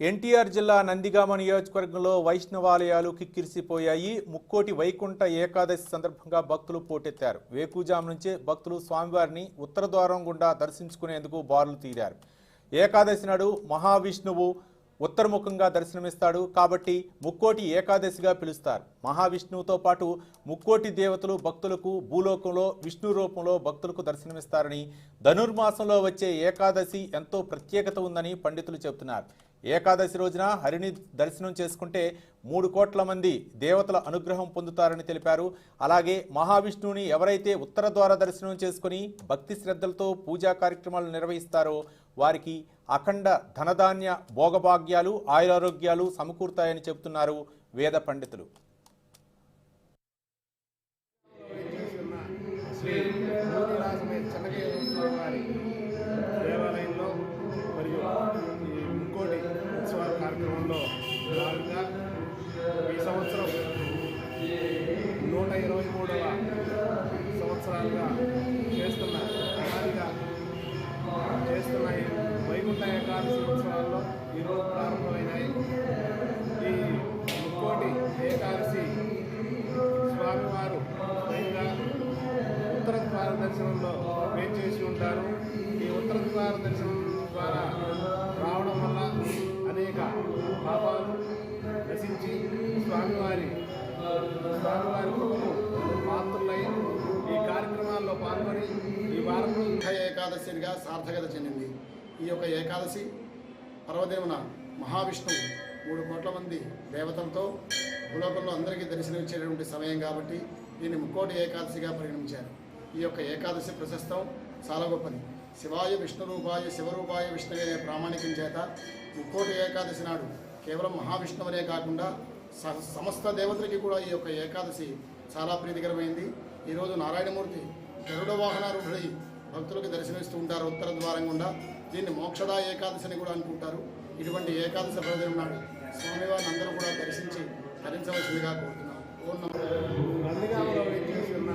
ఎన్టీఆర్ జిల్లా నందిగామ నియోజకవర్గంలో వైష్ణవాలయాలు కిక్కిరిసిపోయాయి. ముక్కోటి వైకుంఠ ఏకాదశి సందర్భంగా భక్తులు పోటెత్తారు. వేకుజాము నుంచే భక్తులు స్వామివారిని ఉత్తర ద్వారం గుండా దర్శించుకునేందుకు బారులు తీరారు. ఏకాదశి నాడు మహావిష్ణువు ఉత్తరముఖంగా దర్శనమిస్తాడు కాబట్టి ముక్కోటి ఏకాదశిగా పిలుస్తారు. మహావిష్ణువుతో పాటు ముక్కోటి దేవతలు భక్తులకు భూలోకంలో విష్ణు రూపంలో భక్తులకు దర్శనమిస్తారని, ధనుర్మాసంలో వచ్చే ఏకాదశి ఎంతో ప్రత్యేకత ఉందని పండితులు చెబుతున్నారు. ఏకాదశి రోజున హరిని దర్శనం చేసుకుంటే 3 కోట్ల మంది దేవతల అనుగ్రహం పొందుతారని తెలిపారు. అలాగే మహావిష్ణువుని ఎవరైతే ఉత్తర ద్వార దర్శనం చేసుకుని భక్తి శ్రద్ధలతో పూజా కార్యక్రమాలు నిర్వహిస్తారో వారికి అఖండ ధనధాన్య భోగభాగ్యాలు ఆయురారోగ్యాలు సమకూరుతాయని చెబుతున్నారు వేద పండితులు. కార్యక్రమంలో భాగంగా ఈ సంవత్సరం 123వ సంవత్సరాలుగా చేస్తున్న ఈ వైకుంఠ ఏకాదశి ఉత్సవాల్లో ఈరోజు ప్రారంభమైనాయి. ఈ ముక్కోటి ఏకాదశి స్వామివారు స్వయంగా ఉత్తర ద్వార దర్శనంలో వేచేసి ఉంటారు. ఈ ఉత్తర ద్వార దర్శనం ద్వారా రావడం వల్ల అనేక పాపాలు నశించి స్వామివారి పాత్రులై ఈ కార్యక్రమాల్లో పాల్గొని ఈ వారం ఏకాదశిగా సార్థకత చెందింది. ఈ యొక్క ఏకాదశి పర్వదినమున మహావిష్ణువు 3 కోట్ల మంది దేవతలతో భూలోకంలో అందరికీ దర్శనమిచ్చేటువంటి సమయం కాబట్టి దీన్ని ముక్కోటి ఏకాదశిగా పరిగణించారు. ఈ యొక్క ఏకాదశి ప్రశస్తం చాలా గొప్పది. శివాయ విష్ణురూపాయ శివరూపాయ విష్ణువే అనే ప్రామాణికం చేత ముక్కోటి ఏకాదశి నాడు కేవలం మహావిష్ణువునే కాకుండా సమస్త దేవతలకి కూడా ఈ యొక్క ఏకాదశి చాలా ప్రీతికరమైంది. ఈరోజు నారాయణమూర్తి గరుడ వాహనారూఢుడై భక్తులకు దర్శనమిస్తూ ఉంటారు ఉత్తర ద్వారం గుండా. దీన్ని మోక్షదా ఏకాదశి అని కూడా అనుకుంటారు. ఇటువంటి ఏకాదశి పర్వదినం నాడు స్వామివారిని అందరూ కూడా దర్శించి ధరించవలసిందిగా కోరుతున్నాం. నందిగామలో వేచి ఉన్న